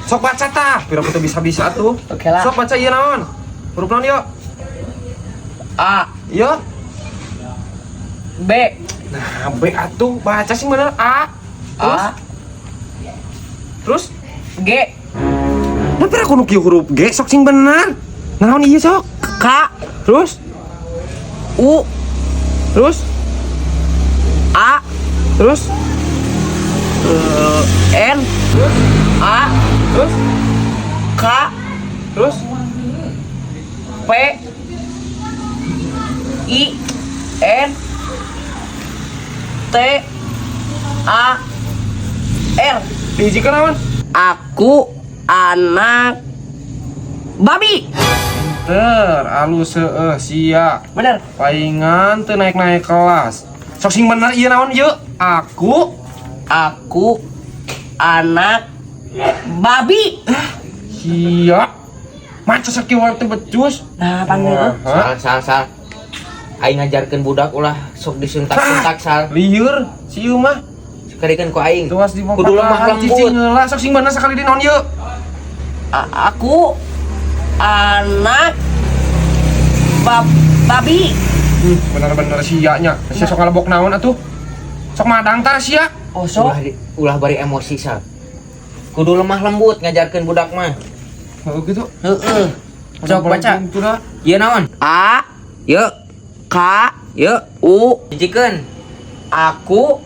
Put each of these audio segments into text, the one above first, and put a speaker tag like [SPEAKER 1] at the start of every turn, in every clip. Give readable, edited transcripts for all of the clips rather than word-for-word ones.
[SPEAKER 1] Sok baca tah, pira kita bisa-bisa tuh.
[SPEAKER 2] Oke lah.
[SPEAKER 1] Sok baca ieu naon? Huruf naon yuk?
[SPEAKER 2] A,
[SPEAKER 1] Yuk.
[SPEAKER 2] B,
[SPEAKER 1] Nah, B atuh baca sih bener A. Terus?
[SPEAKER 2] A,
[SPEAKER 1] Terus?
[SPEAKER 2] G,
[SPEAKER 1] Nah, pira kudu kieu huruf G sok sing bener. Naon ieu sok?
[SPEAKER 2] K,
[SPEAKER 1] Terus?
[SPEAKER 2] U,
[SPEAKER 1] Terus?
[SPEAKER 2] A,
[SPEAKER 1] Terus?
[SPEAKER 2] N, A,
[SPEAKER 1] Terus?
[SPEAKER 2] K,
[SPEAKER 1] Terus?
[SPEAKER 2] P, I, N, T, A, R.
[SPEAKER 1] Dihijikeun naon?
[SPEAKER 2] Aku anak babi.
[SPEAKER 1] Alus seueuh sia.
[SPEAKER 2] Bener.
[SPEAKER 1] Paingan teu naik-naik kelas. Sok sing bener ieu naon ieu? Aku
[SPEAKER 2] Anak babi.
[SPEAKER 1] sia. Maca sakieu wae teh becus.
[SPEAKER 2] Nah, panggil
[SPEAKER 3] Sal. Aing ngajarkeun budak ulah sok disuntak-suntak sal.
[SPEAKER 1] Lieur si ieu mah.
[SPEAKER 3] Sakarikeun ku aing.
[SPEAKER 1] Tuas di
[SPEAKER 3] Kudu lemah lembut.
[SPEAKER 1] Heula sok sing bener sakali di naon ieu?
[SPEAKER 2] Aku anak babi.
[SPEAKER 1] Bener-bener sia nya. Sia sok ngalebok naon atuh? Sok madang tar sia.
[SPEAKER 2] Oh, so.
[SPEAKER 3] Ulah bari emosi sal. Kudu lemah lembut ngajarkeun budak mah.
[SPEAKER 1] Oh gitu.
[SPEAKER 3] Heeh. Sok baca.
[SPEAKER 1] Pura.
[SPEAKER 3] Ieu naon?
[SPEAKER 2] A,
[SPEAKER 3] Ye,
[SPEAKER 2] K,
[SPEAKER 3] ye,
[SPEAKER 2] U,
[SPEAKER 3] hijikeun.
[SPEAKER 2] aku,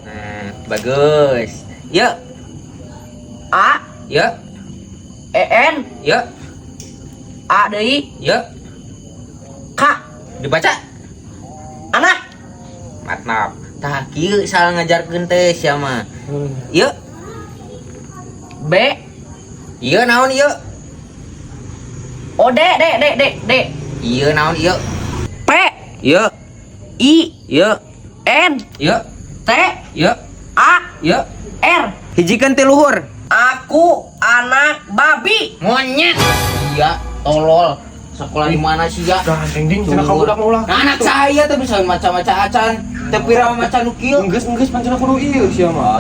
[SPEAKER 3] Bagus. Ye,
[SPEAKER 2] A,
[SPEAKER 3] ye,
[SPEAKER 2] N,
[SPEAKER 3] ye,
[SPEAKER 2] A deui,
[SPEAKER 3] ye.
[SPEAKER 2] K,
[SPEAKER 3] Dibaca.
[SPEAKER 2] anak.
[SPEAKER 3] Mantap. Tah kieu sal ngajarkeun teh sia mah. Ye,
[SPEAKER 2] B,
[SPEAKER 3] ieu naon ieu?
[SPEAKER 2] O, D.
[SPEAKER 3] Ieu naon ieu?
[SPEAKER 2] P,
[SPEAKER 3] Ye,
[SPEAKER 2] I,
[SPEAKER 3] ye,
[SPEAKER 2] N,
[SPEAKER 3] ye,
[SPEAKER 2] T,
[SPEAKER 3] ye,
[SPEAKER 2] A,
[SPEAKER 3] ye.
[SPEAKER 2] R.
[SPEAKER 3] Hijikeun ti luhur.
[SPEAKER 2] Aku anak babi.
[SPEAKER 3] Monyet. Iya, tolol. Sekolah di mana sih ya?
[SPEAKER 1] Dah ding cenah ka budak mah ulah.
[SPEAKER 3] Anak saya tuh bisa maca-maca acan. Tapi rama maca nu kieu.
[SPEAKER 1] Enggeus pan cenah kudu ieu sia mah.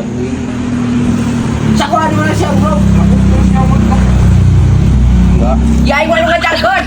[SPEAKER 3] Sekolah di mana sih, Bro?
[SPEAKER 1] Enggak.
[SPEAKER 2] Ya, ieu ngajarkeun.